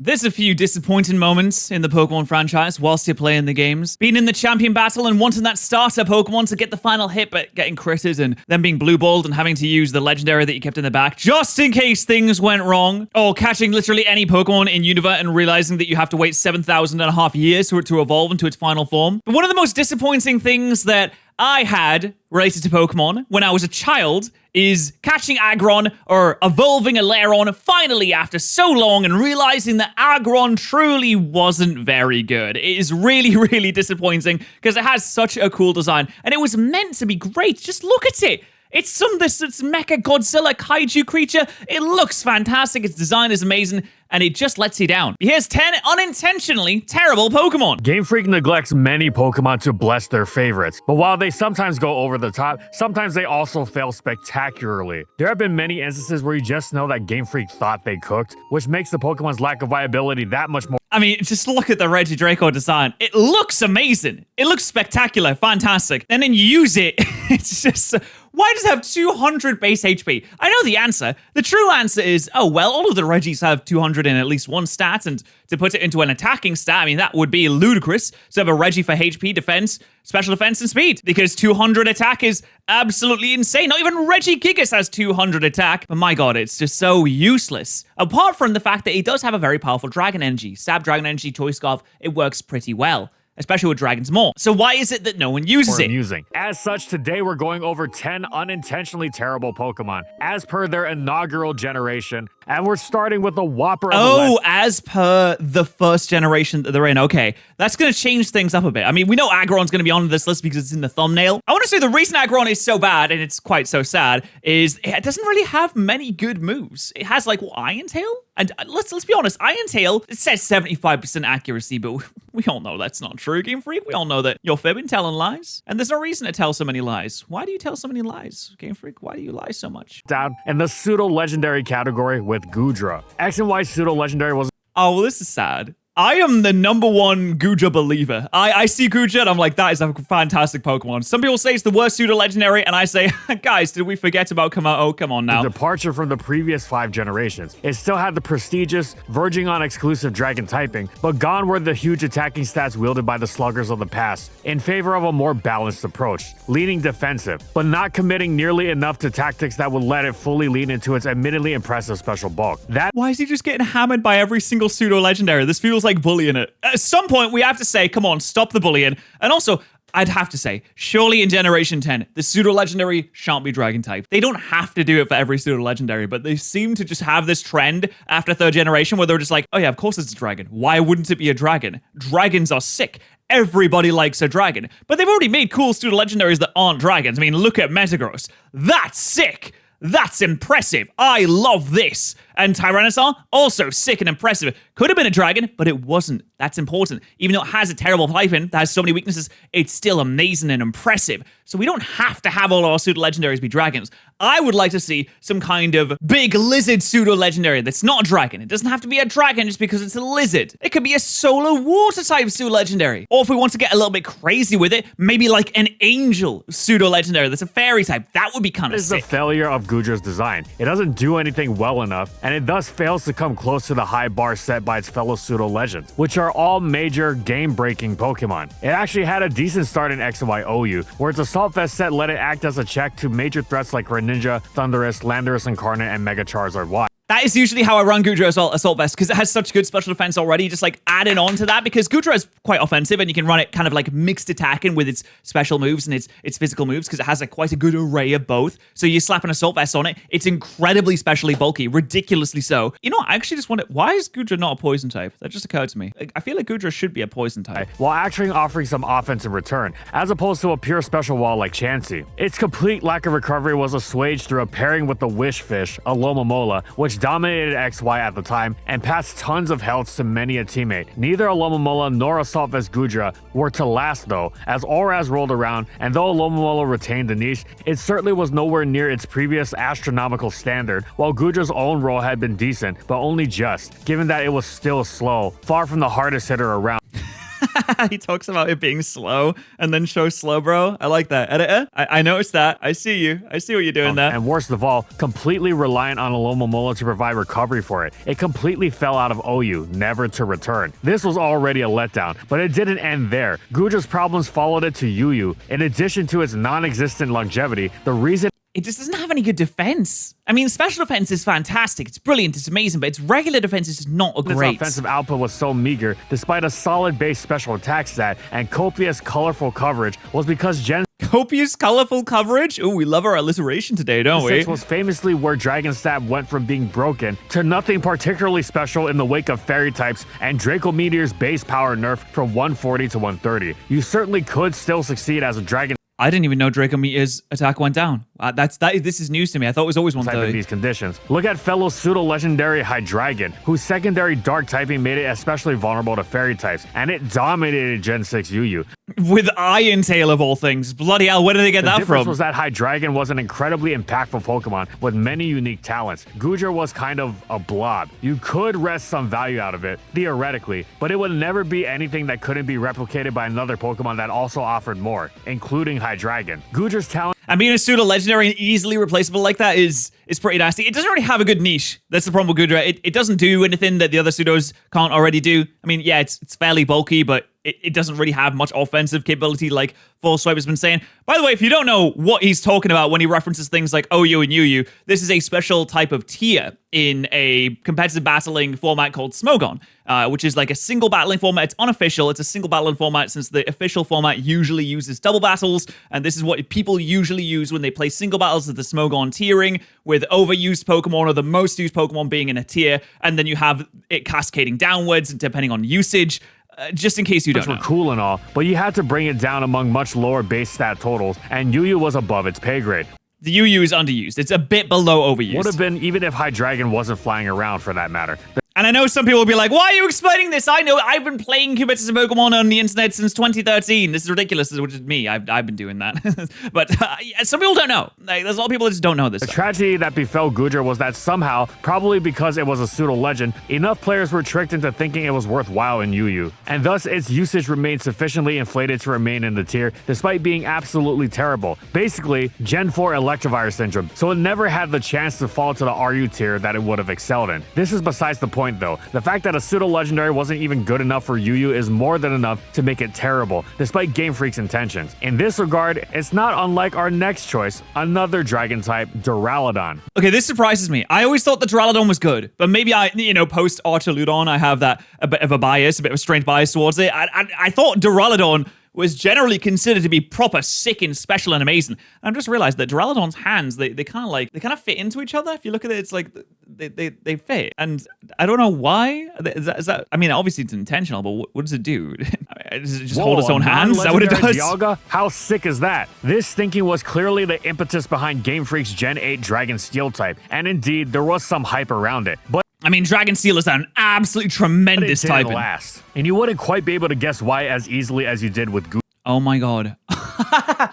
There's a few disappointing moments in the Pokemon franchise whilst you're playing the games. Being in the champion battle and wanting that starter Pokemon to get the final hit but getting critted and then being blue balled and having to use the legendary that you kept in the back just in case things went wrong. Or catching literally any Pokemon in Univert and realizing that you have to wait 7,500 years for it to evolve into its final form. But one of the most disappointing things that I had related to Pokemon when I was a child is catching Aggron or evolving a Lairon finally after so long and realizing that Aggron truly wasn't very good. It is really, really disappointing because it has such a cool design and it was meant to be great. Just look at it. It's this Mecha Godzilla kaiju creature. It looks fantastic. Its design is amazing, and it just lets you down. Here's 10 unintentionally terrible Pokemon. Game Freak neglects many Pokemon to bless their favorites, but while they sometimes go over the top, sometimes they also fail spectacularly. There have been many instances where you just know that Game Freak thought they cooked, which makes the Pokemon's lack of viability that much more. I mean, just look at the Regidraco design. It looks amazing. It looks spectacular, fantastic. And then you use it, it's just... Why does it have 200 base HP? I know the answer. The true answer is, oh, well, all of the Regis have 200 in at least one stat, and to put it into an attacking stat, I mean, that would be ludicrous. So have a Regi for HP, defense, special defense, and speed, because 200 attack is absolutely insane. Not even Regigigas has 200 attack, but my god, it's just so useless. Apart from the fact that it does have a very powerful Dragon Energy. Stab, Dragon Energy, Toy Scarf, it works pretty well. Especially with Dragon's Maw. So why is it that no one uses it? Amusing. As such, today we're going over 10 unintentionally terrible Pokemon, as per their inaugural generation, and we're starting with the whopper of as per the first generation that they're in. Okay, that's going to change things up a bit. I mean, we know Aggron's going to be on this list because it's in the thumbnail. I want to say the reason Aggron is so bad, and it's quite so sad, is it doesn't really have many good moves. It has, like, Iron Tail? And let's be honest, Iron Tail, it says 75% accuracy, but we all know that's not true, Game Freak. We all know that you're fibbing, telling lies. And there's no reason to tell so many lies. Why do you tell so many lies, Game Freak? Why do you lie so much? Down in the pseudo-legendary category with Goodra. X and Y pseudo-legendary was... Oh, well, this is sad. I am the #1 Goodra believer. I see Goodra and I'm like, that is a fantastic Pokemon. Some people say it's the worst pseudo-legendary, and I say, guys, did we forget about Kamau? Come on now. The departure from the previous 5 generations. It still had the prestigious, verging on exclusive Dragon typing, but gone were the huge attacking stats wielded by the sluggers of the past, in favor of a more balanced approach, leaning defensive, but not committing nearly enough to tactics that would let it fully lean into its admittedly impressive special bulk. Why is he just getting hammered by every single pseudo-legendary? This feels like bullying it. At some point, we have to say, come on, stop the bullying. And also, I'd have to say, surely in Generation 10, the pseudo-legendary shan't be Dragon type. They don't have to do it for every pseudo-legendary, but they seem to just have this trend after 3rd generation where they're just like, oh yeah, of course it's a dragon. Why wouldn't it be a dragon? Dragons are sick. Everybody likes a dragon. But they've already made cool pseudo-legendaries that aren't dragons. I mean, look at Metagross. That's sick. That's impressive. I love this. And Tyrannosaur, also sick and impressive. Could have been a dragon, but it wasn't. That's important. Even though it has a terrible typing that has so many weaknesses, it's still amazing and impressive. So we don't have to have all our pseudo-legendaries be dragons. I would like to see some kind of big lizard pseudo-legendary that's not a dragon. It doesn't have to be a dragon just because it's a lizard. It could be a solar water type pseudo-legendary. Or if we want to get a little bit crazy with it, maybe like an angel pseudo-legendary that's a fairy type. That would be kind of sick. This is the failure of Goodra's design. It doesn't do anything well enough, and it thus fails to come close to the high bar set by its fellow pseudo-legends, which are all major game-breaking Pokemon. It actually had a decent start in X and Y OU, where its Assault Vest set let it act as a check to major threats like Greninja, Thundurus, Landorus Incarnate, and Mega Charizard Y. That is usually how I run Goodra Assault Vest, because it has such good special defense already, just like adding on to that, because Goodra is quite offensive, and you can run it kind of like mixed attacking with its special moves and its physical moves, because it has quite a good array of both. So you slap an Assault Vest on it, it's incredibly specially bulky, ridiculously so. You know what, I actually just wonder, why is Goodra not a poison type? That just occurred to me. I feel like Goodra should be a poison type. While actually offering some offense in return, as opposed to a pure special wall like Chansey. Its complete lack of recovery was assuaged through a pairing with the Wish Fish, Alomomola, which dominated XY at the time and passed tons of health to many a teammate. Neither Alomomola nor Assault Vest Goodra were to last though, as Oraz rolled around, and though Alomomola retained the niche, it certainly was nowhere near its previous astronomical standard, while Goodra's own roll had been decent, but only just, given that it was still slow, far from the hardest hitter around. He talks about it being slow and then shows Slowbro. I like that. Editor, I noticed that. I see you. I see what you're doing there. And worst of all, completely reliant on Alomomola to provide recovery for it. It completely fell out of OU, never to return. This was already a letdown, but it didn't end there. Goodra's problems followed it to UU. In addition to its non-existent longevity, the reason it just doesn't have any good defense. I mean, special defense is fantastic. It's brilliant. It's amazing. But its regular defense is just not a great. Its offensive output was so meager, despite a solid base special attack stat and copious, colorful coverage, was because Gen Copious, colorful coverage? Ooh, we love our alliteration today, don't we? 6 was famously where Dragon Stab went from being broken to nothing particularly special in the wake of Fairy types and Draco Meteor's base power nerf from 140 to 130. You certainly could still succeed as a Dragon. I didn't even know Draco Meteor's attack went down. This is news to me. I thought it was always 130. In these conditions. Look at fellow pseudo-legendary Hydreigon, whose secondary dark typing made it especially vulnerable to fairy types, and it dominated Gen 6 UU. With Iron Tail of all things. Bloody hell, where did they get that from? The difference was that Hydreigon was an incredibly impactful Pokemon with many unique talents. Goodra was kind of a blob. You could wrest some value out of it, theoretically, but it would never be anything that couldn't be replicated by another Pokemon that also offered more, including Hydreigon. Goodra's talent and being a pseudo-legendary and easily replaceable like that is pretty nasty. It doesn't really have a good niche. That's the problem with Goodra. It doesn't do anything that the other pseudos can't already do. I mean, yeah, it's fairly bulky, but it doesn't really have much offensive capability like Full Swipe has been saying. By the way, if you don't know what he's talking about when he references things like OU and UU, this is a special type of tier in a competitive battling format called Smogon, which is like a single battling format. It's unofficial. It's a single battling format since the official format usually uses double battles, and this is what people usually use when they play single battles of the Smogon tiering, with overused Pokemon or the most used Pokemon being in a tier, and then you have it cascading downwards depending on usage. Just in case you don't know. Which were cool and all, but you had to bring it down among much lower base stat totals, and UU was above its pay grade. The UU is underused. It's a bit below overused. Would have been even if Hydreigon wasn't flying around for that matter. And I know some people will be like, why are you explaining this? I know I've been playing competitive Pokemon on the internet since 2013. This is ridiculous, which is me. I've been doing that. But some people don't know. Like, there's a lot of people that just don't know this. The tragedy that befell Goodra was that somehow, probably because it was a pseudo-legend, enough players were tricked into thinking it was worthwhile in UU. And thus, its usage remained sufficiently inflated to remain in the tier, despite being absolutely terrible. Basically, Gen 4 Electivire syndrome, so it never had the chance to fall to the RU tier that it would have excelled in. This is besides the point though. The fact that a pseudo-legendary wasn't even good enough for UU is more than enough to make it terrible, despite Game Freak's intentions. In this regard, it's not unlike our next choice, another dragon type, Duraludon. Okay, this surprises me. I always thought the Duraludon was good, but maybe post Archaludon, I have that a bit of a bias, a bit of a strange bias towards it. I thought Duraludon was generally considered to be proper sick and special and amazing. And I've just realized that Duraludon's hands, they kind of fit into each other. If you look at it, it's like they fit. And I don't know why. Is that I mean, obviously it's intentional, but what does it do? Does it just hold its own hands? Is that what it does? Dialga? How sick is that? This thinking was clearly the impetus behind Game Freak's Gen 8 Dragon Steel type. And indeed, there was some hype around it. But I mean, Dragon Steel is an absolutely tremendous type. Last. And you wouldn't quite be able to guess why as easily as you did with Goodra. Oh my god.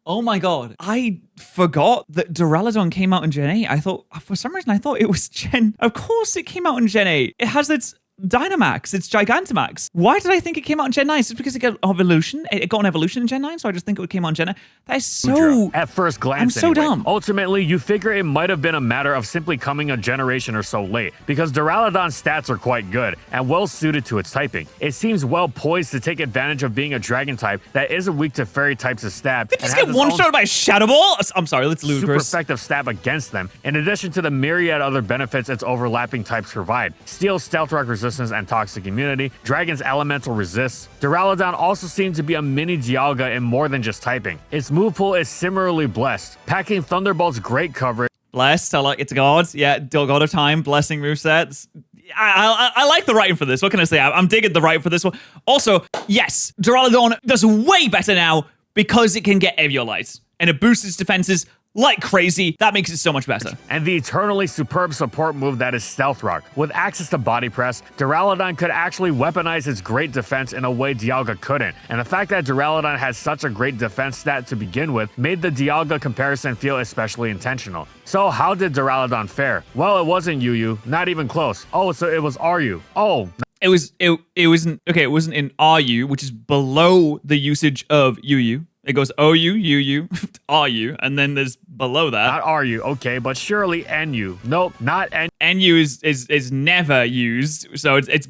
Oh my god. I forgot that Duraludon came out in Gen 8. For some reason, I thought it was Gen... Of course it came out in Gen 8. It has its Dynamax, it's Gigantamax. Why did I think it came out in Gen 9? Is it because it got evolution? It got an evolution in Gen 9, so I just think it came out in Gen 9. That is so... At first glance, I'm so dumb. Ultimately, you figure it might have been a matter of simply coming a generation or so late, because Duraludon's stats are quite good and well suited to its typing. It seems well poised to take advantage of being a dragon type that isn't weak to fairy types of stab. Did this get one-shot by Shadow Ball? I'm sorry, let's lose. Super effective stab against them, in addition to the myriad other benefits its overlapping types provide. Steel, Stealth Rock resistance, and toxic immunity. Dragon's elemental resists. Duraludon also seems to be a mini Dialga in more than just typing. Its move pool is similarly blessed, packing Thunderbolt's great coverage. Blessed, I like it's God. Yeah, God of Time, blessing movesets. I like the writing for this. What can I say? I'm digging the writing for this one. Also, yes, Duraludon does way better now because it can get Eviolite, and it boosts its defenses like crazy. That makes it so much better. And the eternally superb support move that is Stealth Rock. With access to Body Press, Duraludon could actually weaponize its great defense in a way Dialga couldn't. And the fact that Duraludon had such a great defense stat to begin with made the Dialga comparison feel especially intentional. So how did Duraludon fare? Well, it wasn't UU, not even close. Oh, so it was RU. Oh. It wasn't okay. It wasn't in RU, which is below the usage of UU. It goes OU, UU, RU, and then there's below that. Not RU, okay, but surely NU. Nope, not NU. NU is never used, so it's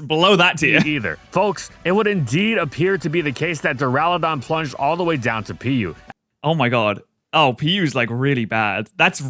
below that tier. Either. Folks, it would indeed appear to be the case that Duraludon plunged all the way down to PU. Oh my god. Oh, PU's like really bad. That's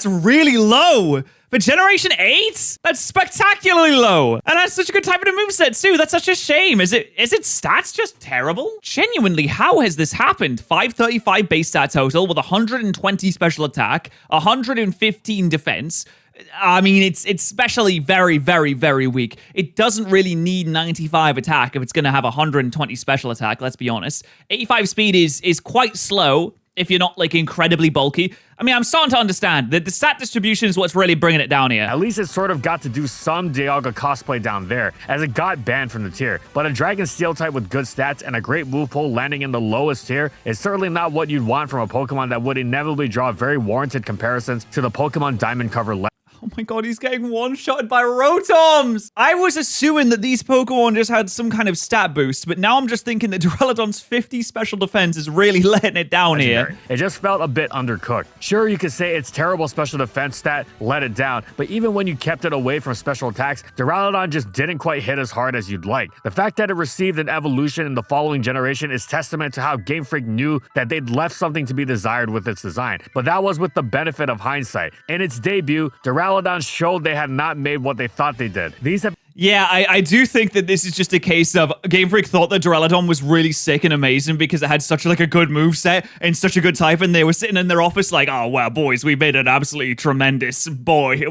really low. For Generation 8? That's spectacularly low. And that's such a good type of moveset too. That's such a shame. Is its stats just terrible? Genuinely, how has this happened? 535 base stat total with 120 special attack, 115 defense. I mean, it's especially very, very, very weak. It doesn't really need 95 attack if it's going to have 120 special attack, let's be honest. 85 speed is quite slow if you're not, like, incredibly bulky. I mean, I'm starting to understand that the stat distribution is what's really bringing it down here. At least it sort of got to do some Dialga cosplay down there, as it got banned from the tier. But a Dragon Steel type with good stats and a great move pool landing in the lowest tier is certainly not what you'd want from a Pokemon that would inevitably draw very warranted comparisons to the Pokemon Diamond cover level. Oh my god, he's getting one-shotted by Rotoms! I was assuming that these Pokemon just had some kind of stat boost, but now I'm just thinking that Duraludon's 50 special defense is really letting it down here. It just felt a bit undercooked. Sure, you could say its terrible special defense stat let it down, but even when you kept it away from special attacks, Duraludon just didn't quite hit as hard as you'd like. The fact that it received an evolution in the following generation is testament to how Game Freak knew that they'd left something to be desired with its design, but that was with the benefit of hindsight. In its debut, Duraludon showed they had not made what they thought they did. Yeah, I do think that this is just a case of Game Freak thought that Duraludon was really sick and amazing because it had such like a good moveset and such a good type, and they were sitting in their office like, oh wow, boys, we made an absolutely tremendous boy here.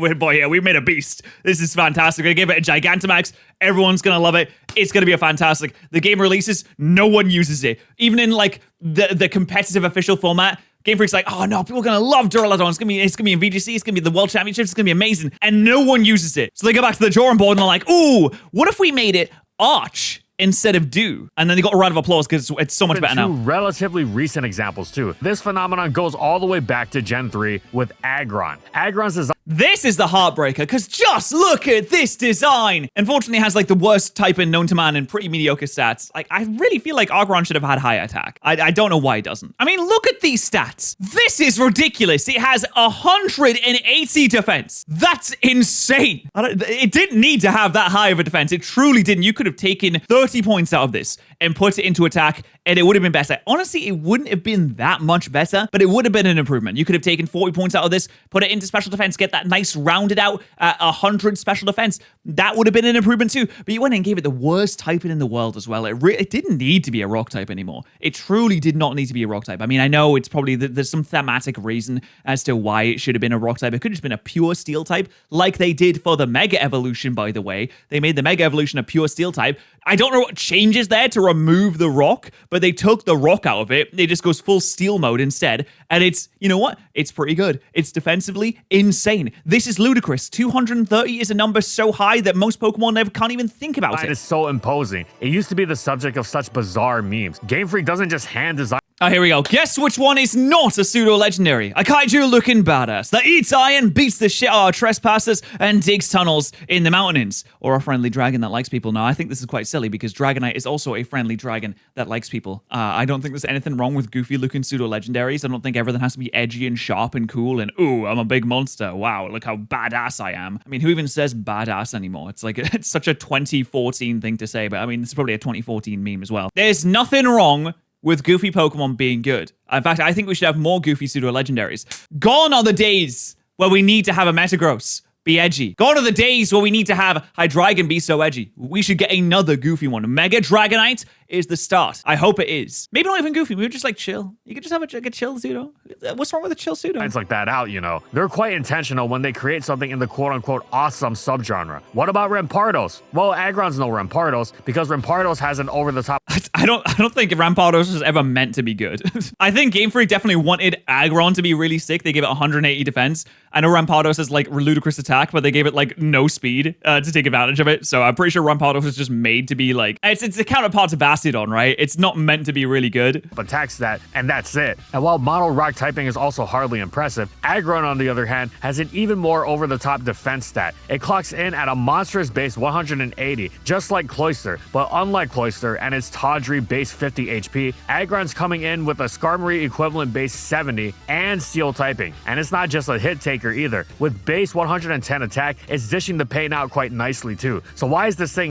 We made a beast. This is fantastic. We're gonna give it a Gigantamax. Everyone's gonna love it. It's gonna be a fantastic. The game releases, no one uses it. Even in like the competitive official format, Game Freak's like, oh no, people are gonna love Duraludon. It's gonna be in VGC, it's gonna be the World Championships, it's gonna be amazing. And no one uses it. So they go back to the drawing board and they're like, ooh, what if we made it Arch instead of Do? And then they got a round of applause because it's so much better now. Two relatively recent examples too. This phenomenon goes all the way back to Gen 3 with Aggron. Aggron's design. This is the heartbreaker, because just look at this design. Unfortunately, it has like the worst typing known to man and pretty mediocre stats. Like, I really feel like Aggron should have had higher attack. I don't know why it doesn't. I mean, look at these stats. This is ridiculous. It has 180 defense. That's insane. It didn't need to have that high of a defense. It truly didn't. You could have taken 30 points out of this and put it into attack, and it would have been better. Honestly, it wouldn't have been that much better, but it would have been an improvement. You could have taken 40 points out of this, put it into special defense, get that nice rounded out 100 special defense. That would have been an improvement too. But you went and gave it the worst typing in the world as well. It didn't need to be a rock type anymore. It truly did not need to be a rock type. I mean, I know it's probably there's some thematic reason as to why it should have been a rock type. It could have just been a pure steel type, like they did for the Mega Evolution, by the way. They made the Mega Evolution a pure steel type. I don't know what changes there to remove the rock, but they took the rock out of it. It just goes full steel mode instead. And it's, you know what? It's pretty good. It's defensively insane. This is ludicrous. 230 is a number so high that most Pokemon never can't even think about it. It is so imposing. It used to be the subject of such bizarre memes. Game Freak doesn't just hand design. Oh, here we go. Guess which one is not a pseudo-legendary? A kaiju-looking badass that eats iron, beats the shit out of trespassers, and digs tunnels in the mountains. Or a friendly dragon that likes people. Now, I think this is quite silly because Dragonite is also a friendly dragon that likes people. I don't think there's anything wrong with goofy-looking pseudo-legendaries. I don't think everything has to be edgy and sharp and cool and, ooh, I'm a big monster. Wow, look how badass I am. I mean, who even says badass anymore? It's like, it's such a 2014 thing to say, but I mean, this is probably a 2014 meme as well. There's nothing wrong with goofy Pokemon being good. In fact, I think we should have more goofy pseudo-legendaries. Gone are the days where we need to have a Metagross be edgy. Gone are the days where we need to have Hydreigon be so edgy. We should get another goofy one. Mega Dragonite is the start. I hope it is. Maybe not even goofy. Maybe just like chill. You could just have a chill pseudo. What's wrong with a chill pseudo? It's like that out, you know. They're quite intentional when they create something in the quote-unquote awesome subgenre. What about Rampardos? Well, Aggron's no Rampardos because Rampardos has an over-the-top. I don't think Rampardos was ever meant to be good. I think Game Freak definitely wanted Aggron to be really sick. They gave it 180 defense. I know Rampardos has like ludicrous attack, but they gave it like no speed to take advantage of it. So I'm pretty sure Rampardos was just made to be like, it's a counterpart to Bass Bastiodon, right? It's not meant to be really good. Attack stat, and that's it. And while mono rock typing is also hardly impressive, Aggron, on the other hand, has an even more over-the-top defense stat. It clocks in at a monstrous base 180, just like Clawitzer, but unlike Clawitzer and its tawdry base 50 HP, Aggron's coming in with a Skarmory equivalent base 70 and Steel typing. And it's not just a hit taker either. With base 110 attack, it's dishing the pain out quite nicely too. So why is this thing...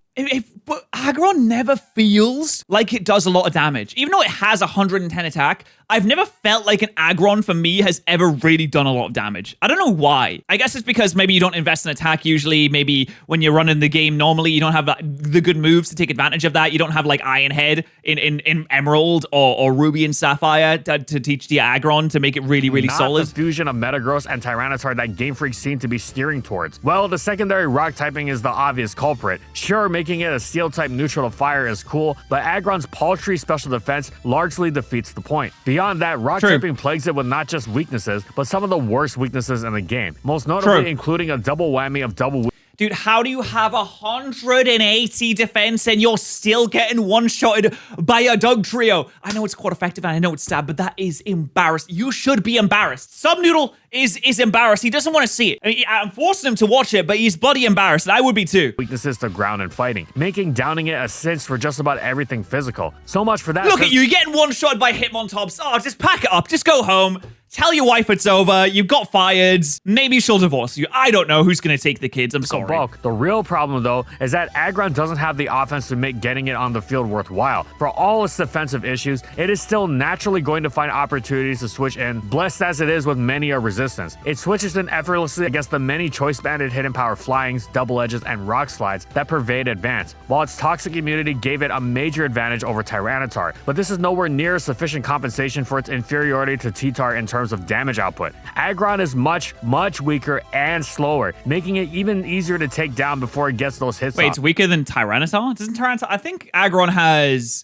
But Aggron never feels like it does a lot of damage. Even though it has 110 attack, I've never felt like an Aggron for me has ever really done a lot of damage. I don't know why. I guess it's because maybe you don't invest in attack usually. Maybe when you're running the game normally, you don't have the good moves to take advantage of that. You don't have like Iron Head in Emerald or Ruby and Sapphire to teach the Aggron to make it really, really solid. Not the fusion of Metagross and Tyranitar that Game Freak seem to be steering towards. Well, the secondary rock typing is the obvious culprit. Sure, making it a Steel type neutral to fire is cool, but Aggron's paltry special defense largely defeats the point. Beyond that, rock typing plagues it with not just weaknesses, but some of the worst weaknesses in the game. Most notably including a double whammy of double... Dude, how do you have 180 defense and you're still getting one-shotted by a Dugtrio? I know it's quite effective and I know it's stab, but that is embarrassing. You should be embarrassed. Subnoodle is embarrassed. He doesn't want to see it. I mean, I'm forcing him to watch it, but he's bloody embarrassed, and I would be too. Weaknesses to ground and fighting, making downing it a cinch for just about everything physical. So much for that. Look at you, you're getting one-shotted by Hitmontobs. Oh, just pack it up. Just go home. Tell your wife it's over. You've got fired. Maybe she'll divorce you. I don't know who's going to take the kids. I'm sorry. Bulk. The real problem, though, is that Aggron doesn't have the offense to make getting it on the field worthwhile. For all its defensive issues, it is still naturally going to find opportunities to switch in, blessed as it is with many a resistance. It switches in effortlessly against the many choice-banded hidden power flyings, double edges, and rock slides that pervade advance, while its toxic immunity gave it a major advantage over Tyranitar. But this is nowhere near sufficient compensation for its inferiority to T-Tar in terms of damage output. Aggron is much weaker and slower, making it even easier to take down before it gets those hits. Wait, it's weaker than Tyranitar? Doesn't Tyranitar... I think Aggron has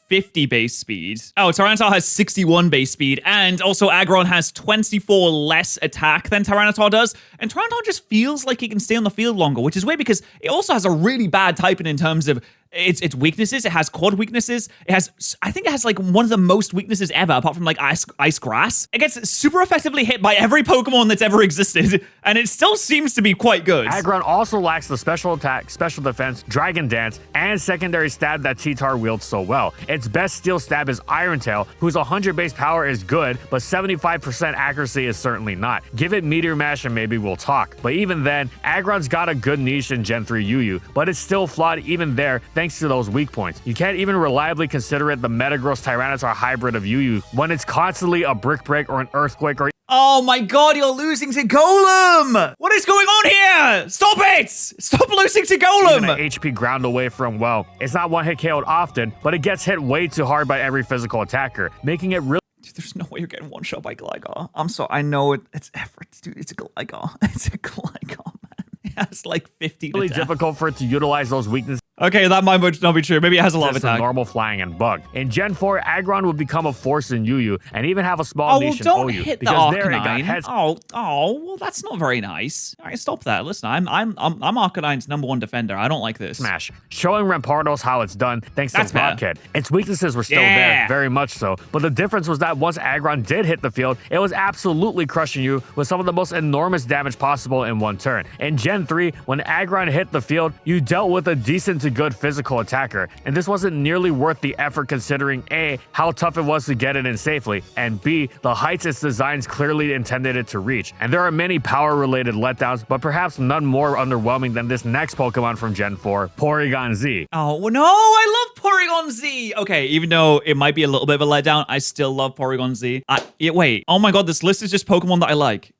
50 base speed. Oh, Tyranitar has 61 base speed, and also Aggron has 24 less attack than Tyranitar does, and Tyranitar just feels like he can stay on the field longer, which is weird because it also has a really bad typing in terms of its weaknesses. It has quad weaknesses. I think it has like one of the most weaknesses ever, apart from like ice grass. It gets super effectively hit by every Pokemon that's ever existed, and it still seems to be quite good. Aggron also lacks the special attack, special defense, Dragon Dance, and secondary stab that T-Tar wields so well. Its best steel stab is Iron Tail, whose 100 base power is good, but 75% accuracy is certainly not. Give it Meteor Mash and maybe we'll talk. But even then, Aggron's got a good niche in Gen 3 UU, but it's still flawed even there thanks to those weak points. You can't even reliably consider it the Metagross Tyranitar hybrid of UU when it's constantly a Brick Break or an Earthquake or... Oh my god, you're losing to Golem! What is going on here? Stop it! Stop losing to Golem! Even an HP ground away from, well, it's not one-hit KO'd often, but it gets hit way too hard by every physical attacker, making it really... Dude, there's no way you're getting one shot by Gligar. I'm sorry, I know it's effort, dude. It's a Gligar. It's a Gligar, man. It has like 50 really difficult for it to utilize those weaknesses. Okay, that might not be true. Maybe it has a lot of attack. Normal flying and bug. In Gen 4, Aggron would become a force in UU and even have a small niche in OU. Oh, well, don't hit the Arcanine. Well, that's not very nice. All right, stop that. Listen, I'm Arcanine's #1 defender. I don't like this. Smash. Showing Rampardos how it's done thanks to Rocket. Its weaknesses were still there, very much so. But the difference was that once Aggron did hit the field, it was absolutely crushing you with some of the most enormous damage possible in one turn. In Gen 3, when Aggron hit the field, you dealt with a decent to good physical attacker, and this wasn't nearly worth the effort considering A, how tough it was to get it in safely, and B, the heights its designs clearly intended it to reach. And there are many power-related letdowns, but perhaps none more underwhelming than this next Pokemon from Gen 4, Porygon Z. Oh, well, no, I love Porygon Z. Okay, even though it might be a little bit of a letdown, I still love Porygon Z. Wait, oh my god, this list is just Pokemon that I like.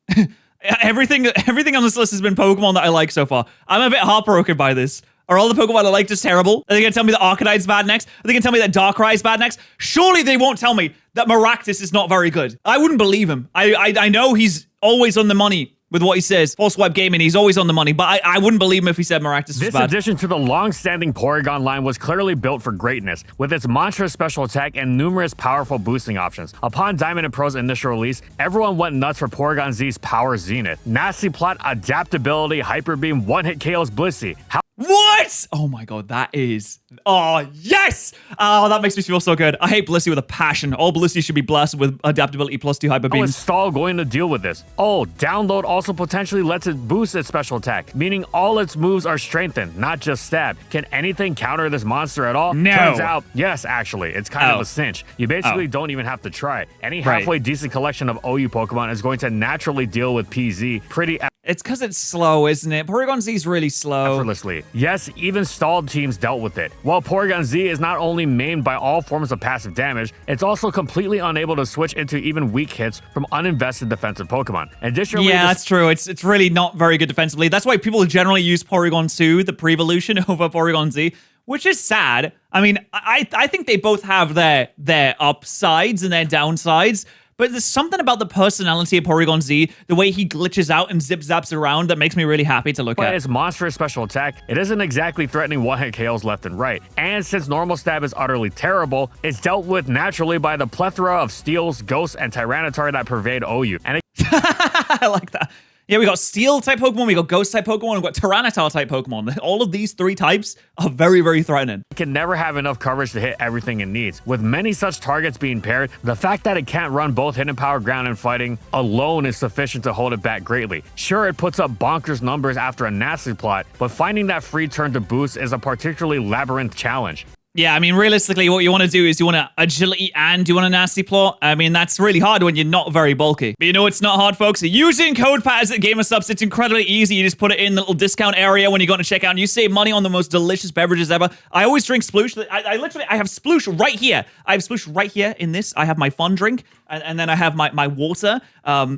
Everything on this list has been Pokemon that I like so far. I'm a bit heartbroken by this. Are all the Pokemon I like just terrible? Are they going to tell me that Arcanine's bad next? Are they going to tell me that Darkrai's bad next? Surely they won't tell me that Maractus is not very good. I wouldn't believe him. I know he's always on the money with what he says. Full Swipe Gaming, he's always on the money, but I wouldn't believe him if he said Maractus was bad. This addition to the long-standing Porygon line was clearly built for greatness, with its monstrous special attack and numerous powerful boosting options. Upon Diamond and Pro's initial release, everyone went nuts for Porygon Z's Power Zenith. Nasty Plot, Adaptability, Hyper Beam, one-hit KO's Blissey. What? Oh my god, that is... Oh, yes! Oh, that makes me feel so good. I hate Blissey with a passion. All Blissey should be blessed with adaptability plus 2 hyper How beams. is Stall going to deal with this? Oh, download also potentially lets it boost its special attack, meaning all its moves are strengthened, not just stab. Can anything counter this monster at all? No. Turns out, yes, actually. It's kind of a cinch. You basically don't even have to try. Any halfway decent collection of OU Pokemon is going to naturally deal with PZ pretty It's because it's slow, isn't it? Porygon Z is really slow. effortlessly. Yes, even stalled teams dealt with it. While Porygon Z is not only maimed by all forms of passive damage, it's also completely unable to switch into even weak hits from uninvested defensive Pokemon. Additionally, Yeah, that's true. It's really not very good defensively. That's why people generally use Porygon 2, the pre-evolution, over Porygon Z, which is sad. I mean, I think they both have their upsides and their downsides. But there's something about the personality of Porygon Z, the way he glitches out and zip-zaps around, that makes me really happy to look at. But its monstrous special attack, it isn't exactly threatening one-hit KOs left and right. And since normal stab is utterly terrible, it's dealt with naturally by the plethora of Steels, Ghosts, and Tyranitar that pervade OU. And I like that. Yeah, we got Steel-type Pokemon, we got Ghost-type Pokemon, we've got Tyranitar-type Pokemon. All of these 3 types are very, very threatening. it can never have enough coverage to hit everything it needs. With many such targets being paired, the fact that it can't run both Hidden Power, Ground, and Fighting alone is sufficient to hold it back greatly. Sure, it puts up bonkers numbers after a nasty plot, but finding that free turn to boost is a particularly labyrinth challenge. Yeah, I mean, realistically, what you want to do is you want to agility and you want a nasty plot. I mean, that's really hard when you're not very bulky. But you know it's not hard, folks? Using code Patterrz at GamerSubs, it's incredibly easy. You just put it in the little discount area when you go to check out, and you save money on the most delicious beverages ever. I always drink Sploosh. I have Sploosh right here. I have Sploosh right here in this. I have my fun drink, and then I have my water,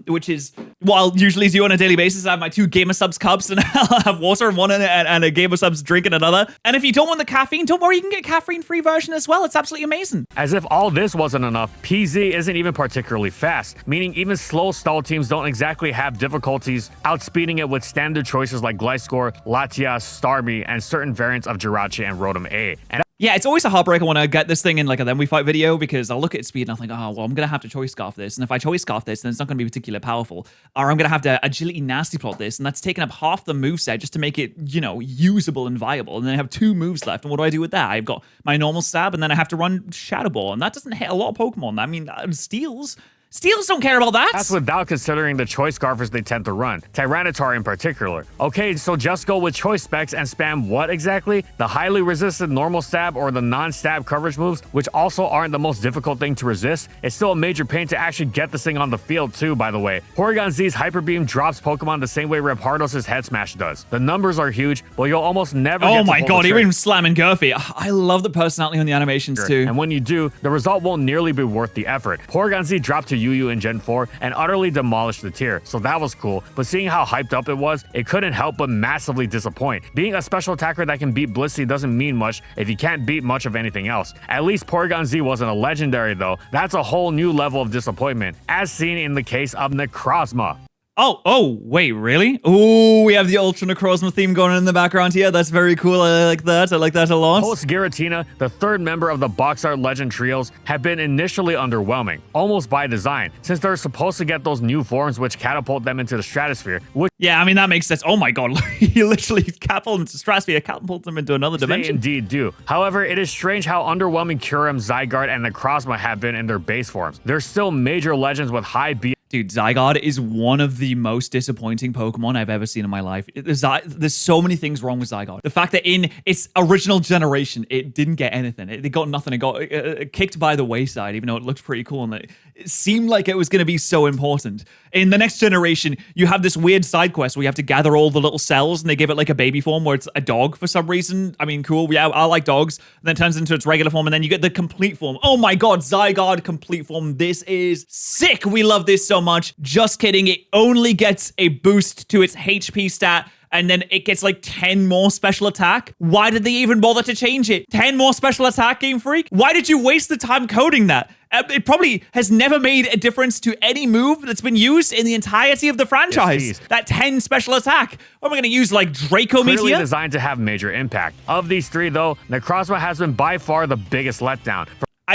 which is, well, usually do on a daily basis. I have my 2 GamerSubs cups, and I'll have water in one and a GamerSubs drink in another. And if you don't want the caffeine, don't worry, you can get caffeine-free version as well. It's absolutely amazing. As if all this wasn't enough, PZ isn't even particularly fast, meaning even slow stall teams don't exactly have difficulties outspeeding it with standard choices like Gliscor, Latias, Starmie, and certain variants of Jirachi and Rotom A. And Yeah, it's always a heartbreaker when I get this thing in like a Then We Fight video, because I'll look at its speed and I'll think, oh, well, I'm going to have to choice scarf this. And if I choice scarf this, then it's not going to be particularly powerful. Or I'm going to have to agility nasty plot this, and that's taking up half the moveset just to make it, you know, usable and viable. And then I have 2 moves left. And what do I do with that? I've got my normal stab, and then I have to run Shadow Ball. And that doesn't hit a lot of Pokemon. I mean, Steels don't care about that. that's without considering the choice scarfers they tend to run, Tyranitar in particular. Okay, so just go with choice specs and spam what exactly? The highly resisted normal stab or the non-stab coverage moves, which also aren't the most difficult thing to resist. It's still a major pain to actually get this thing on the field too, by the way. Porygon Z's Hyper Beam drops Pokemon the same way Rephardos' Head Smash does. The numbers are huge, but you'll almost never get Oh to my pull god, the trigger. even slamming Gurfy. I love the personality on the animations too. And when you do, the result won't nearly be worth the effort. Porygon Z dropped to UU in Gen 4 and utterly demolished the tier, so that was cool, but seeing how hyped up it was, it couldn't help but massively disappoint. Being a special attacker that can beat Blissey doesn't mean much if you can't beat much of anything else. At least Porygon Z wasn't a legendary though. That's a whole new level of disappointment, as seen in the case of Necrozma. Oh, wait, really? Oh, we have the Ultra Necrozma theme going in the background here. That's very cool. I like that. I like that a lot. Post Giratina, the 3rd member of the Box Art Legend Trios, have been initially underwhelming, almost by design, since they're supposed to get those new forms which catapult them into the stratosphere, which Yeah, I mean, that makes sense. Oh my god, he literally catapulted into stratosphere, catapulted them into another they dimension. indeed do. However, it is strange how underwhelming Kyurem, Zygarde, and Necrozma have been in their base forms. They're still major legends with high B. Dude, Zygarde is one of the most disappointing Pokemon I've ever seen in my life. There's so many things wrong with Zygarde. The fact that in its original generation, it didn't get anything. It got nothing. It got kicked by the wayside, even though it looked pretty cool. And it seemed like it was going to be so important. In the next generation, you have this weird side quest where you have to gather all the little cells, and they give it like a baby form where it's a dog for some reason. I mean, cool. Yeah, I like dogs. And then it turns into its regular form, and then you get the complete form. Oh my god, Zygarde complete form. This is sick. We love this so much. Just kidding. It only gets a boost to its HP stat, and then it gets like 10 more special attack. Why did they even bother to change it? 10 more special attack, Game Freak? Why did you waste the time coding that? It probably has never made a difference to any move that's been used in the entirety of the franchise. Yes, that 10 special attack. What am I going to use, like Draco Clearly Meteor? designed to have major impact. Of these 3 though, Necrozma has been by far the biggest letdown.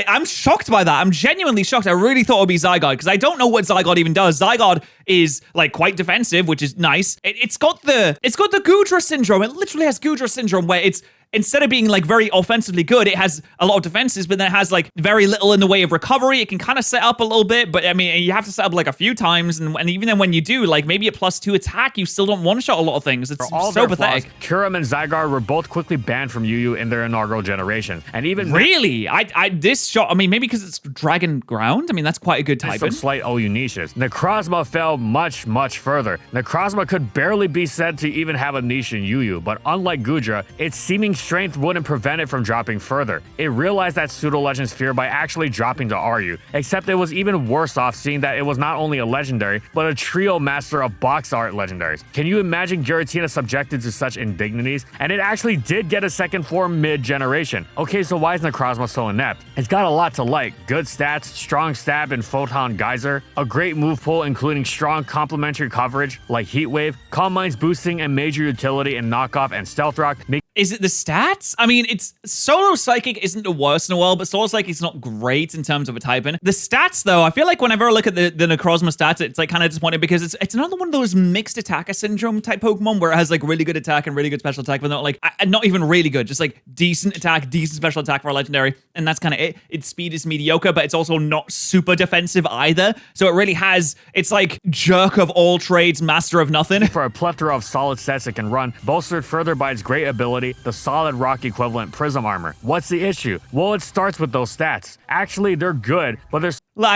I'm shocked by that. I'm genuinely shocked. I really thought it would be Zygarde because I don't know what Zygarde even does. Zygarde is like quite defensive, which is nice. It's got the Goodra syndrome. It literally has Goodra syndrome where it's instead of being like very offensively good, it has a lot of defenses, but then it has like very little in the way of recovery. It can kind of set up a little bit, but I mean, you have to set up like a few times, and even then when you do, like maybe a +2 attack, you still don't one-shot a lot of things. It's so pathetic. Kyurem and Zygarde were both quickly banned from UU in their inaugural generation, and even really, this shot. I mean, maybe because it's Dragon Ground. I mean, that's quite a good type. Some slight OU niches. Necrozma fell much further. Necrozma could barely be said to even have a niche in UU, but unlike Goodra, its seeming strength wouldn't prevent it from dropping further. It realized that pseudo-legend sphere by actually dropping to RU, except it was even worse off seeing that it was not only a legendary, but a trio master of box art legendaries. Can you imagine Giratina subjected to such indignities? And it actually did get a second form mid-generation. Okay, so why is Necrozma so inept? It's got a lot to like. Good stats, strong stab and Photon Geyser, a great move pool including strong complementary coverage like Heat Wave, Calm Mind's boosting and major utility in Knockoff and Stealth Rock. Is it the stats? I mean, it's Solo Psychic isn't the worst in the world, but Solo Psychic's not great in terms of a typing. The stats, though, I feel like whenever I look at the Necrozma stats, it's like kind of disappointing because it's another one of those mixed attacker syndrome type Pokemon where it has like really good attack and really good special attack, but not like not even really good, just like decent attack, decent special attack for a legendary, and that's kind of it. Its speed is mediocre, but it's also not super defensive either. So it really has, it's like jerk of all trades, master of nothing. For a plethora of solid stats it can run, bolstered further by its great ability, the solid rock equivalent Prism Armor. What's the issue? Well, it starts with those stats. Actually, they're good, but they're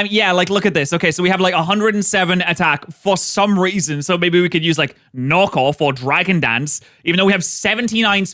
yeah, like look at this. Okay, so we have like 107 attack for some reason. So maybe we could use like Knockoff or Dragon Dance, even though we have 79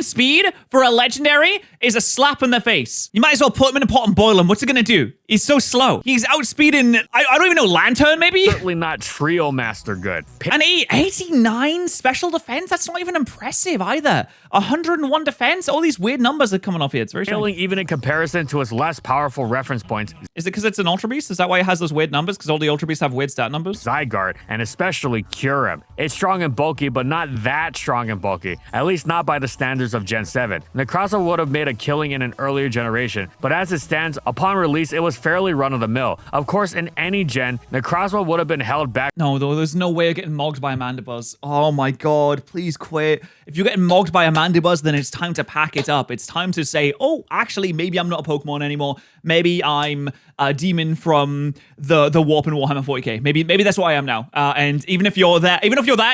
speed for a legendary is a slap in the face. You might as well put him in a pot and boil him. What's it gonna do? He's so slow. He's outspeeding, I don't even know, Lantern maybe? Certainly not Trio Master good. And 89 special defense? That's not even impressive either. 101 defense? All these weird numbers are coming off here. It's very failing even in comparison to its less powerful reference points. Is it because it's an Ultra Beast? Is that why it has those weird numbers? Because all the Ultra Beasts have weird stat numbers? Zygarde, and especially Kyurem. It's strong and bulky, but not that strong and bulky. At least not by the standards of Gen 7. Necrozma would have made a killing in an earlier generation, but as it stands, upon release, it was fairly run-of-the-mill. Of course, in any gen, Necrozma would have been held back. No, though, there's no way of getting mogged by a Mandibuzz. Oh my god, please quit. If you're getting mogged by a Mandibuzz, then it's time to pack it up. It's time to say, oh, actually, maybe I'm not a Pokemon anymore. Maybe I'm a demon from the Warp in Warhammer 40k. Maybe that's what I am now. And even if you're that,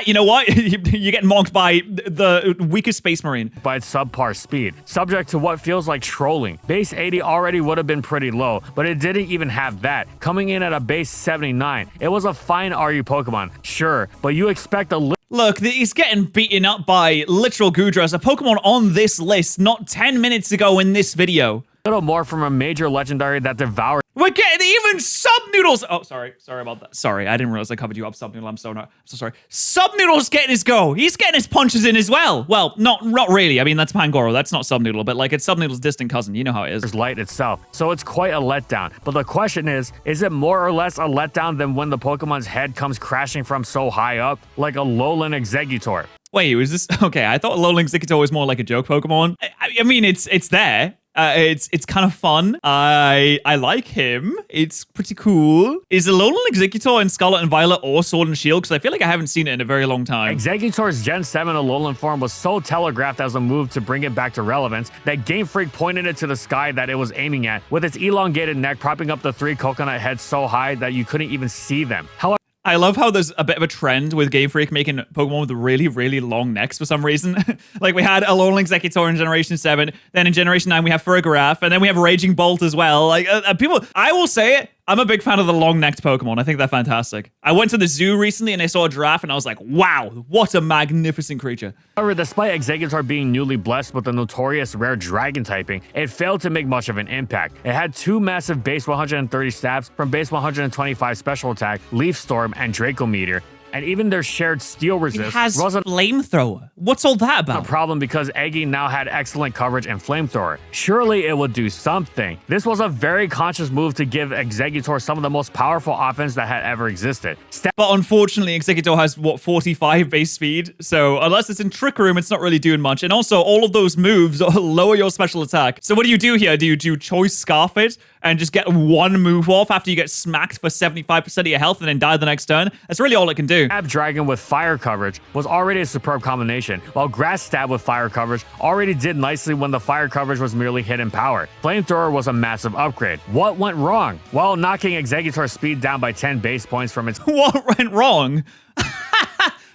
you know what? You're getting mogged by the weakest Space Marine. By its subpar speed, subject to what feels like trolling. Base 80 already would have been pretty low, but it didn't even have that. Coming in at a base 79, it was a fine RU Pokemon, sure, but you expect a Look, he's getting beaten up by literal Goodra, a Pokemon on this list not 10 minutes ago in this video. little more from a major legendary that devoured. We're getting even Subnoodles. Oh, sorry about that. Sorry, I didn't realize I covered you up, Subnoodle. I'm so sorry. Subnoodle's getting his go. He's getting his punches in as well. Well, not really. I mean, that's Pangoro. That's not Subnoodle, but like it's Subnoodle's distant cousin. You know how it is. Light itself, so it's quite a letdown. But the question is it more or less a letdown than when the Pokemon's head comes crashing from so high up, like a Alolan Exeggutor? Wait, was this okay? I thought Alolan Exeggutor was more like a joke Pokemon. I mean, it's there. It's kind of fun. I like him. It's pretty cool. Is Alolan Exeggutor in Scarlet and Violet or Sword and Shield? Because I feel like I haven't seen it in a very long time. Exeggutor's Gen 7 Alolan form was so telegraphed as a move to bring it back to relevance that Game Freak pointed it to the sky that it was aiming at, with its elongated neck propping up the 3 coconut heads so high that you couldn't even see them. However, I love how there's a bit of a trend with Game Freak making Pokemon with really, really long necks for some reason. Like we had Alolan Exeggutor in Generation 7, then in Generation 9 we have Farigiraf, and then we have Raging Bolt as well. Like people, I will say it, I'm a big fan of the long-necked Pokemon. I think they're fantastic. I went to the zoo recently and I saw a giraffe and I was like, wow, what a magnificent creature. However, despite Exeggutor being newly blessed with the notorious rare dragon typing, it failed to make much of an impact. It had 2 massive base 130 stabs from base 125 special attack, Leaf Storm, and Draco Meteor. and even their shared steel resist It has wasn't flamethrower. What's all that a about? problem because Eggy now had excellent coverage and flamethrower. Surely it would do something. This was a very conscious move to give Exeggutor some of the most powerful offense that had ever existed. But unfortunately, Exeggutor has, 45 base speed? So unless it's in Trick Room, it's not really doing much. And also, all of those moves lower your special attack. So what do you do here? Do you Choice Scarf it and just get one move off after you get smacked for 75% of your health and then die the next turn? That's really all it can do. Stab Dragon with fire coverage was already a superb combination, while Grass Stab with fire coverage already did nicely when the fire coverage was merely hidden power. Flamethrower was a massive upgrade. What went wrong? Well, knocking Exeggutor's speed down by 10 base points from its What went wrong?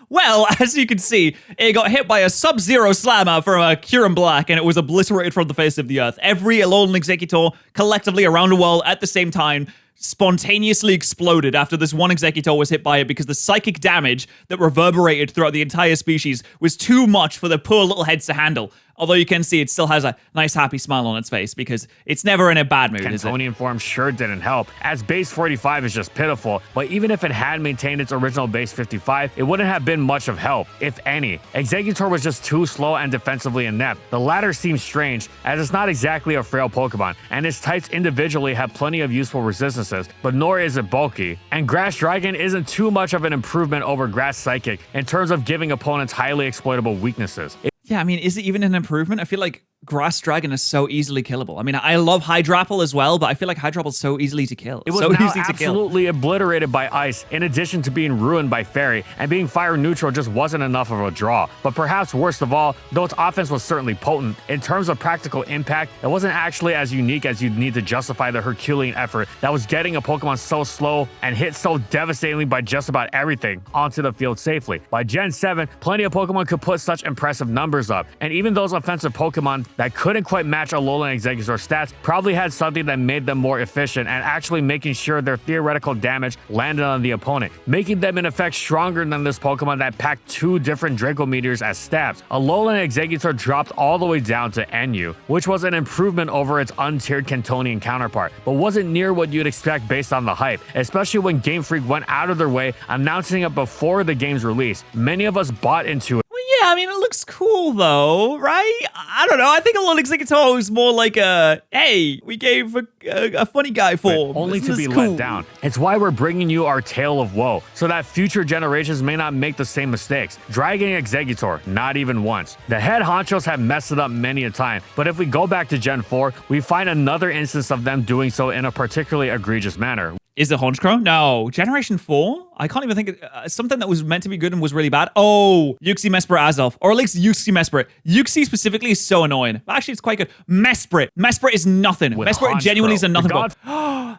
Well, as you can see, it got hit by a Sub-Zero Slammer from a Kyurem Black, and it was obliterated from the face of the earth. Every Alolan Exeggutor collectively around the world at the same time spontaneously exploded after this one Exeggutor was hit by it because the psychic damage that reverberated throughout the entire species was too much for the poor little heads to handle. Although you can see it still has a nice happy smile on its face because it's never in a bad mood, is it? Cantonian form sure didn't help, as base 45 is just pitiful, but even if it had maintained its original base 55, it wouldn't have been much of help, if any. Exeggutor was just too slow and defensively inept. The latter seems strange, as it's not exactly a frail Pokemon, and its types individually have plenty of useful resistances, but nor is it bulky. And Grass Dragon isn't too much of an improvement over Grass Psychic in terms of giving opponents highly exploitable weaknesses. Yeah, I mean, is it even an improvement? I feel like Grass Dragon is so easily killable. I mean, I love Hydrapple as well, but I feel like Hydrapple's so easily to kill. It was so now easy to kill. absolutely obliterated by ice, in addition to being ruined by fairy, and being fire neutral just wasn't enough of a draw. But perhaps worst of all, though its offense was certainly potent, in terms of practical impact, it wasn't actually as unique as you'd need to justify the Herculean effort that was getting a Pokemon so slow and hit so devastatingly by just about everything onto the field safely. By Gen 7, plenty of Pokemon could put such impressive numbers up, and even those offensive Pokemon that couldn't quite match Alolan Exeggutor stats probably had something that made them more efficient and actually making sure their theoretical damage landed on the opponent, making them in effect stronger than this Pokemon that packed 2 different Draco Meteors as stabs. Alolan Exeggutor dropped all the way down to NU, which was an improvement over its untiered Cantonian counterpart, but wasn't near what you'd expect based on the hype, especially when Game Freak went out of their way announcing it before the game's release. Many of us bought into it. Yeah, I mean, it looks cool, though, right? I don't know. I think Alolan Exeggutor is more like a, hey, we gave a funny guy form. Only Isn't to be this cool? let down. It's why we're bringing you our tale of woe, so that future generations may not make the same mistakes. Dragging Exeggutor, not even once. The head honchos have messed it up many a time, but if we go back to Gen 4, we find another instance of them doing so in a particularly egregious manner. Is it Honchkrow? No. Generation 4? I can't even think of something that was meant to be good and was really bad. Oh, Uxie, Mesprit, Azelf. Or at least Uxie, Mesprit. Uxie specifically is so annoying. But actually, it's quite good. Mesprit. Mesprit is nothing. With Mesprit Honchkrow. genuinely is a nothing. God-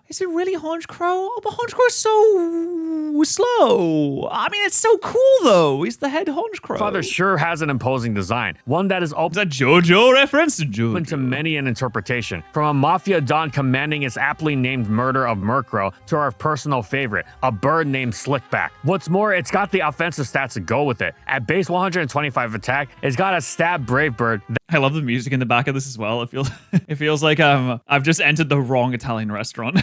Is it really Honchkrow? Oh, but Honchkrow is so slow. I mean, it's so cool, though. He's the head Honchkrow. Father sure has an imposing design, one that is Is open that JoJo reference? JoJo. to many an interpretation. From a Mafia Don commanding its aptly named murder of Murkrow to our personal favorite, a bird named Slickback. What's more, it's got the offensive stats to go with it. At base 125 attack, it's got a stab Brave Bird. I love the music in the back of this as well. It feels like I've just entered the wrong Italian restaurant.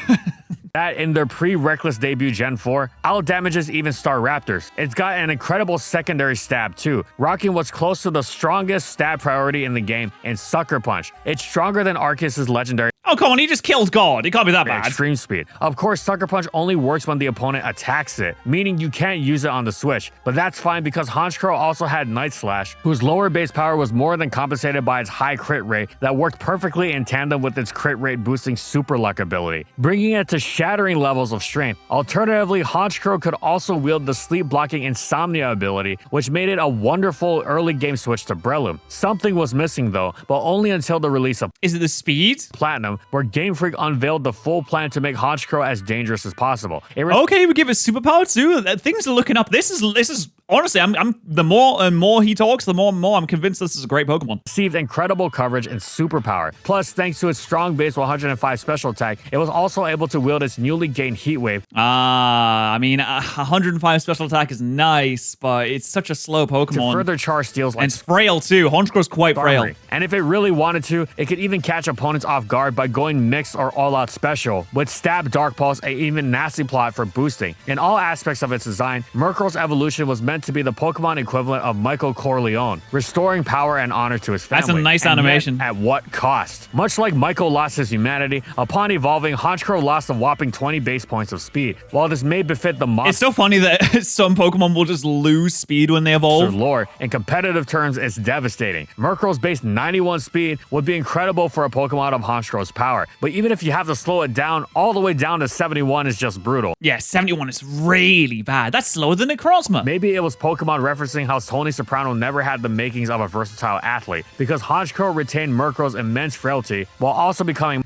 That in their pre-Reckless debut Gen 4, out damages even Star Raptors. It's got an incredible secondary stab too, rocking what's close to the strongest stab priority in the game in Sucker Punch. It's stronger than Arceus' legendary Oh, come on, he just killed God. He can't be that bad. extreme speed. Of course, Sucker Punch only works when the opponent attacks it, meaning you can't use it on the Switch, but that's fine because Honchkrow also had Night Slash, whose lower base power was more than compensated by its high crit rate that worked perfectly in tandem with its crit rate boosting Super Luck ability, bringing it to shattering levels of strength. Alternatively, Honchkrow could also wield the sleep blocking Insomnia ability, which made it a wonderful early game switch to Breloom. Something was missing though, but only until the release of Is it the speed? Platinum, where Game Freak unveiled the full plan to make Honchkrow as dangerous as possible. Okay, we give it superpower too. Things are looking up. This is honestly, I'm the more and more he talks, the more and more I'm convinced this is a great Pokemon. Received incredible coverage and superpower. Plus, thanks to its strong base 105 special attack, it was also able to wield its newly gained Heat Wave. I mean, 105 special attack is nice, but it's such a slow Pokemon. To further charge steals like and it's frail too. Honchkrow's quite frail. And if it really wanted to, it could even catch opponents off guard by going mixed or all-out special, with Stab, Dark Pulse, and even Nasty Plot for boosting. In all aspects of its design, Murkrow's evolution was meant to be the Pokemon equivalent of Michael Corleone, restoring power and honor to his family. That's a nice animation. At what cost? Much like Michael lost his humanity, upon evolving, Honchkrow lost a whopping 20 base points of speed. While this may befit the monster, it's so funny that some Pokemon will just lose speed when they evolve. Lore, in competitive terms, it's devastating. Murkrow's base 91 speed would be incredible for a Pokemon of Honchkrow's power, but even if you have to slow it down, all the way down to 71 is just brutal. Yeah, 71 is really bad. That's slower than Necrozma. Maybe it was Pokemon referencing how Tony Soprano never had the makings of a versatile athlete, because Honchkrow retained Murkrow's immense frailty while also becoming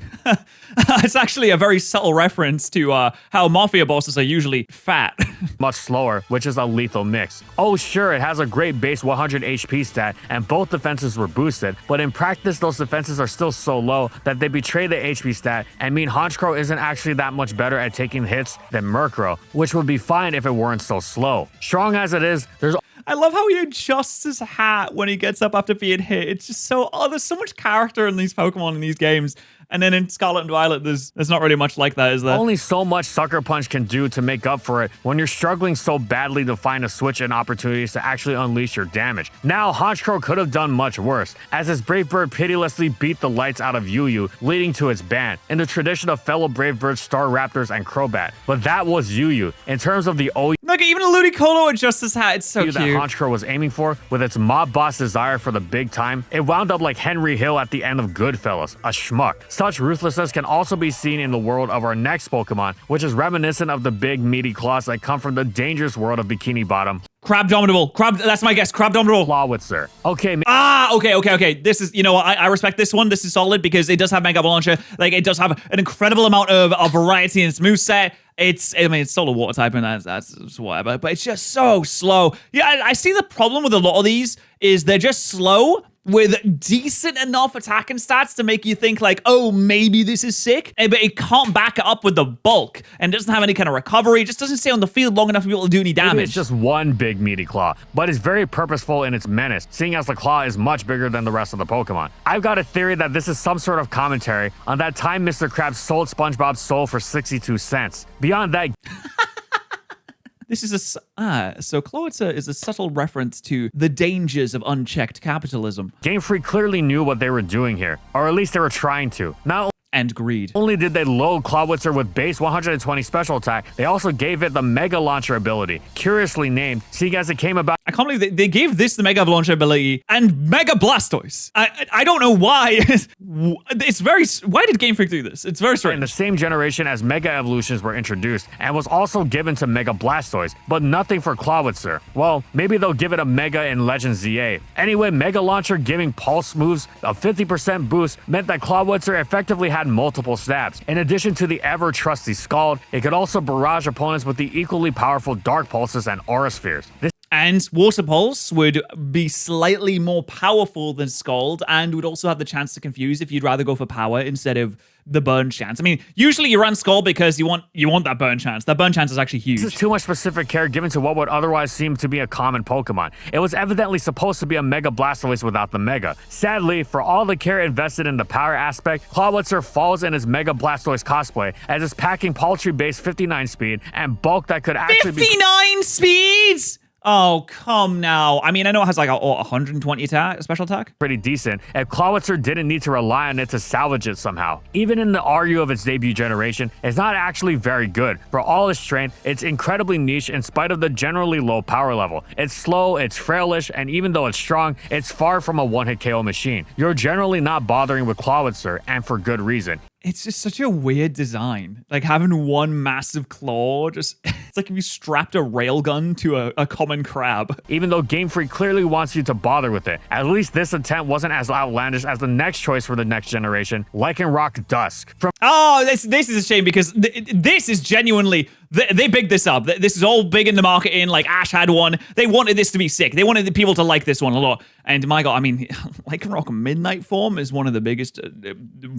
it's actually a very subtle reference to how Mafia bosses are usually fat. much slower, which is a lethal mix. Oh sure, it has a great base 100 HP stat, and both defenses were boosted, but in practice those defenses are still so low that they betray the HP stat and mean Honchkrow isn't actually that much better at taking hits than Murkrow, which would be fine if it weren't so slow. Strong as it is, I love how he adjusts his hat when he gets up after being hit. It's just so, there's so much character in these Pokemon in these games. And then in Scarlet and Violet, there's not really much like that, is there? Only so much Sucker Punch can do to make up for it when you're struggling so badly to find a switch and opportunities to actually unleash your damage. Now, Honchkrow could have done much worse, as his Brave Bird pitilessly beat the lights out of Yu, leading to its ban, in the tradition of fellow Brave Birds, Star Raptors, and Crobat. But that was Yu. In terms of the OU look, even Ludicolo adjusts his hat. It's so cute. That Honchkrow was aiming for, with its mob boss desire for the big time, it wound up like Henry Hill at the end of Goodfellas, a schmuck. Such ruthlessness can also be seen in the world of our next Pokemon, which is reminiscent of the big meaty claws that come from the dangerous world of Bikini Bottom. Crabdominable. That's my guess. Crabdominable. Clawitzer. Okay. Okay. This is, I respect this one. This is solid because it does have Mega Avalanche. Like, it does have an incredible amount of variety in its moveset. It's solar water type, and that's whatever, but it's just so slow. Yeah, I see the problem with a lot of these is they're just slow with decent enough attacking stats to make you think like, oh, maybe this is sick, but it can't back it up with the bulk and doesn't have any kind of recovery. It just doesn't stay on the field long enough to be able to do any damage. Maybe it's just one big meaty claw, but it's very purposeful in its menace, seeing as the claw is much bigger than the rest of the Pokemon. I've got a theory that this is some sort of commentary on that time Mr. Krabs sold SpongeBob's soul for 62 cents. Beyond that, this is so Clawitzer is a subtle reference to the dangers of unchecked capitalism. Game Freak clearly knew what they were doing here, or at least they were trying to. And greed. Only did they load Clawitzer with base 120 special attack, they also gave it the Mega Launcher ability, curiously named, seeing as it came about. I can't believe they gave this the Mega Avalanche ability and Mega Blastoise. I don't know why. Why did Game Freak do this? It's very strange. In the same generation as Mega Evolutions were introduced, and was also given to Mega Blastoise, but nothing for Clawitzer. Well, maybe they'll give it a Mega in Legend ZA. Anyway, Mega Launcher giving pulse moves a 50% boost meant that Clawitzer effectively had multiple stabs. In addition to the ever-trusty Scald, it could also barrage opponents with the equally powerful Dark Pulses and Aura Spheres. And Water Pulse would be slightly more powerful than Scald and would also have the chance to confuse if you'd rather go for power instead of the burn chance. I mean, usually you run Scald because you want that burn chance. That burn chance is actually huge. This is too much specific care given to what would otherwise seem to be a common Pokemon. It was evidently supposed to be a Mega Blastoise without the Mega. Sadly, for all the care invested in the power aspect, Clawitzer falls in his Mega Blastoise cosplay as it's packing paltry base 59 speed and bulk that could actually 59 speeds? Oh, come now. I mean, I know it has like a 120 special attack. Pretty decent, and Clawitzer didn't need to rely on it to salvage it somehow. Even in the RU of its debut generation, it's not actually very good. For all its strength, it's incredibly niche in spite of the generally low power level. It's slow, it's frailish, and even though it's strong, it's far from a one-hit KO machine. You're generally not bothering with Clawitzer, and for good reason. It's just such a weird design. Like having one massive claw, it's like if you strapped a railgun to a common crab. Even though Game Freak clearly wants you to bother with it, at least this attempt wasn't as outlandish as the next choice for the next generation, Lycanroc Dusk. From Oh, this is a shame because this is genuinely they bigged this up. This is all big in the marketing. Like Ash had one. They wanted this to be sick. They wanted the people to like this one a lot. And my God, I mean, Lycanroc Midnight form is one of the biggest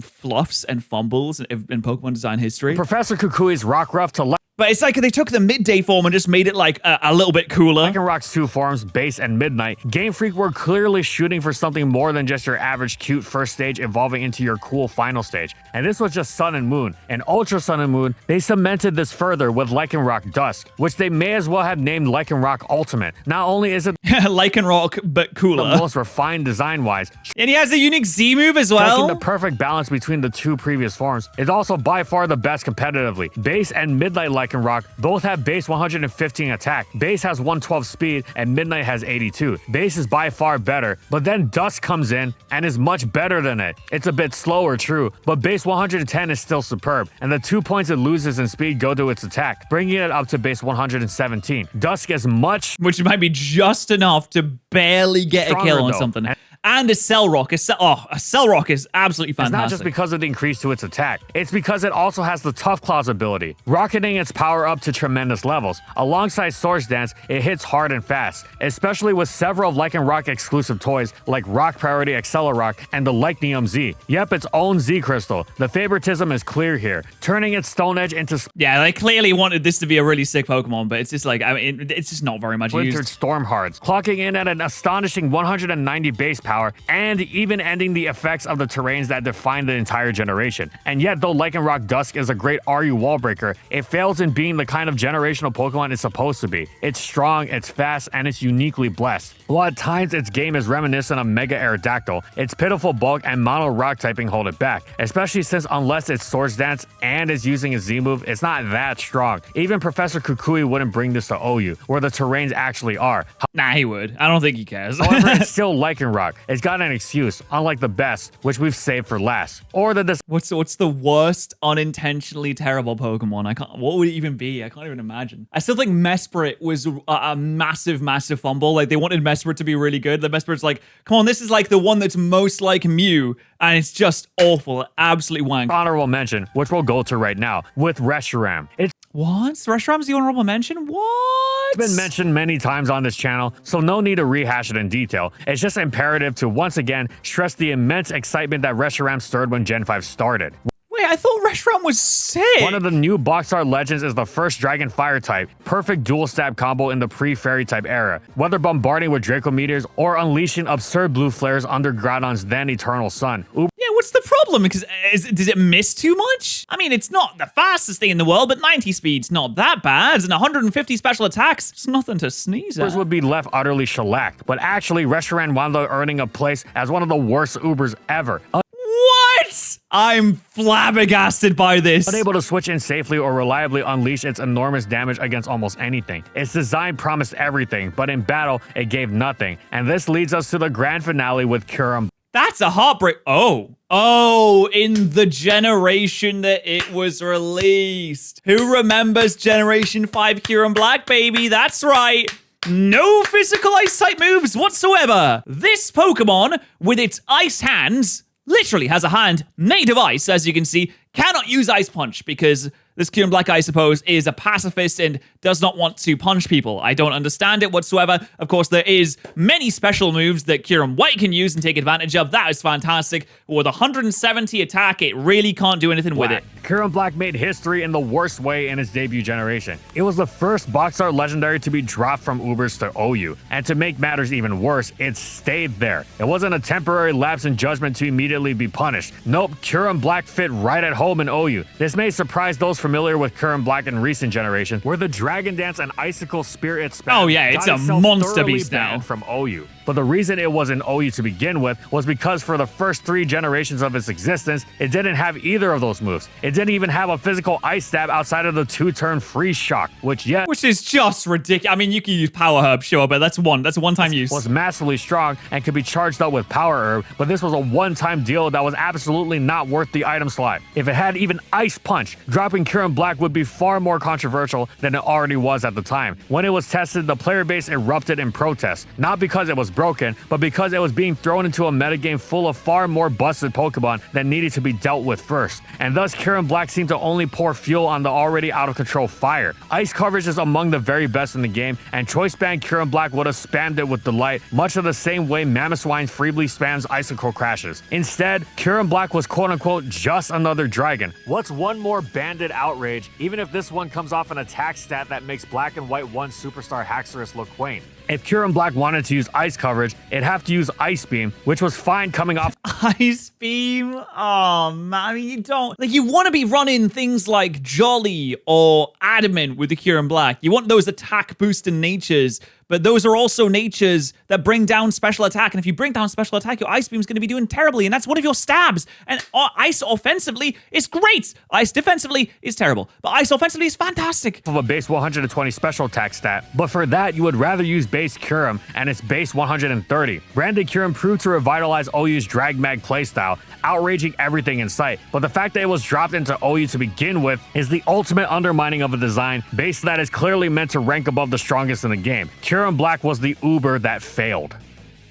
fluffs and fumbles in Pokemon design history. Professor Kukui's Rockruff to But it's like they took the midday form and just made it like a little bit cooler. Lycanroc's two forms, Base and Midnight. Game Freak were clearly shooting for something more than just your average cute first stage evolving into your cool final stage. And this was just Sun and Moon. And Ultra Sun and Moon, they cemented this further with Lycanroc Dusk, which they may as well have named Lycanroc Ultimate. Not only is it Lycanroc, but cooler. the most refined design-wise, and he has a unique Z move as well. striking the perfect balance between the two previous forms, is also by far the best competitively. Base and Midnight Lycanroc both have base 115 attack. Base has 112 speed and Midnight has 82. Base is by far better, but then Dusk comes in and is much better than it. It's a bit slower, true, but base 110 is still superb, and the 2 points it loses in speed go to its attack, bringing it up to base 117. Dusk is much, which might be just enough to barely get a kill on something. And a Cell Rock. A Cell Rock is absolutely fantastic. It's not just because of the increase to its attack. It's because it also has the Tough Claws ability, rocketing its power up to tremendous levels. Alongside Swords Dance, it hits hard and fast, especially with several of Lycanroc exclusive toys like Rock Priority Accelerock and the Lycnium Z. Yep, its own Z Crystal. The favoritism is clear here, turning its Stone Edge into... Yeah, they clearly wanted this to be a really sick Pokemon, but it's just like, I mean, it's just not very much Splintered used. Stormhards, clocking in at an astonishing 190 base power, and even ending the effects of the terrains that define the entire generation. And yet, though Lycanroc Dusk is a great RU wall breaker, it fails in being the kind of generational Pokemon it's supposed to be. It's strong, it's fast, and it's uniquely blessed. While at times its game is reminiscent of Mega Aerodactyl, its pitiful bulk and mono rock typing hold it back, especially since unless it's Swords Dance and is using a Z move, it's not that strong. Even Professor Kukui wouldn't bring this to OU, where the terrains actually are. Nah, he would. I don't think he cares. However, it's still Lycanroc. It's got an excuse, unlike the best, which we've saved for last. Or the what's the worst unintentionally terrible Pokemon? What would it even be? I can't even imagine. I still think Mesprit was a massive fumble. Like they wanted Mesprit to be really good. The Mesprit's like, come on, this is like the one that's most like Mew, and it's just awful, absolutely wank. Honorable mention, which we'll go to right now, with Reshiram. What? Reshiram's the honorable mention? What? It's been mentioned many times on this channel, so no need to rehash it in detail. It's just imperative to once again stress the immense excitement that Reshiram stirred when Gen 5 started. Wait, I thought Reshiram was sick. One of the new box art legends is the first Dragon Fire type, perfect dual stab combo in the pre-Fairy type era. Whether bombarding with Draco Meteors or unleashing absurd blue flares under Groudon's then Eternal Sun. Yeah, what's the problem? Because does it miss too much? I mean, it's not the fastest thing in the world, but 90 speed's not that bad, and 150 special attacks, it's nothing to sneeze at. Would be left utterly shellacked, but actually Reshiram wound up earning a place as one of the worst Ubers ever. What? I'm flabbergasted by this. Unable to switch in safely or reliably unleash its enormous damage against almost anything. Its design promised everything, but in battle, it gave nothing. And this leads us to the grand finale with Kyurem. That's a heartbreak. Oh, in the generation that it was released. Who remembers Generation 5 Kyurem Black, baby? That's right. No physical ice type moves whatsoever. This Pokemon, with its ice hands, literally has a hand made of ice, as you can see, cannot use Ice Punch because this Kyurem Black, I suppose, is a pacifist and does not want to punch people. I don't understand it whatsoever. Of course, there is many special moves that Kyurem White can use and take advantage of. That is fantastic. With 170 attack, it really can't do anything with it. Kyurem Black made history in the worst way in its debut generation. It was the first box art legendary to be dropped from Ubers to OU. And to make matters even worse, it stayed there. It wasn't a temporary lapse in judgment to immediately be punished. Nope, Kyurem Black fit right at home in OU. This may surprise those familiar with Kyurem Black in recent generations, where the Dragon Dance and Icicle Spirit spam. Oh yeah, it's a monster beast now. From OU. But the reason it was in OU to begin with was because for the first 3 generations of its existence, it didn't have either of those moves. It didn't even have a physical ice stab outside of the 2-turn freeze shock, which is just ridiculous. I mean, you can use Power Herb, sure, but that's a one-time use. Was massively strong and could be charged up with Power Herb, but this was a one-time deal that was absolutely not worth the item slot. If it had even Ice Punch, dropping Kyurem Black would be far more controversial than it already was at the time. When it was tested, the player base erupted in protest, not because it was broken, but because it was being thrown into a metagame full of far more busted Pokemon that needed to be dealt with first. And thus, Kyurem Black seemed to only pour fuel on the already out-of-control fire. Ice coverage is among the very best in the game, and Choice Band Kyurem Black would have spammed it with delight, much of the same way Mamoswine feebly spams Icicle Crashes. Instead, Kyurem Black was quote-unquote just another dragon. What's one more banded outrage, even if this one comes off an attack stat that makes Black and White 1 Superstar Haxorus look quaint? If Kyurem Black wanted to use ice coverage, it'd have to use Ice Beam, which was fine coming off Ice Beam? Oh, man, I mean, you don't... Like, you want to be running things like Jolly or Adamant with the Kyurem Black. You want those attack-boosting natures, but those are also natures that bring down special attack, and if you bring down special attack, your Ice Beam's going to be doing terribly, and that's one of your stabs. And Ice offensively is great. Ice defensively is terrible, but Ice offensively is fantastic. Of a base 120 special attack stat, but for that, you would rather use base Kyurem, and it's base 130. Branded Kyurem proved to revitalize OU's Drag Mag playstyle, outraging everything in sight, but the fact that it was dropped into OU to begin with is the ultimate undermining of a design base that is clearly meant to rank above the strongest in the game. Kyurem Black was the Uber that failed.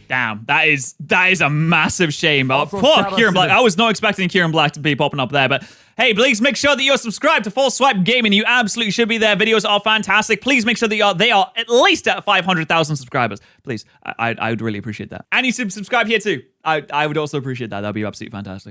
Damn, that is a massive shame. Oh, poor shout out Kyurem to Black. the- I was not expecting Kyurem Black to be popping up there, but hey, please make sure that you're subscribed to Full Swipe Gaming. You absolutely should be there. Videos are fantastic. Please make sure that they are at least at 500,000 subscribers. Please, I would really appreciate that. And you should subscribe here too. I would also appreciate that. That'd be absolutely fantastic.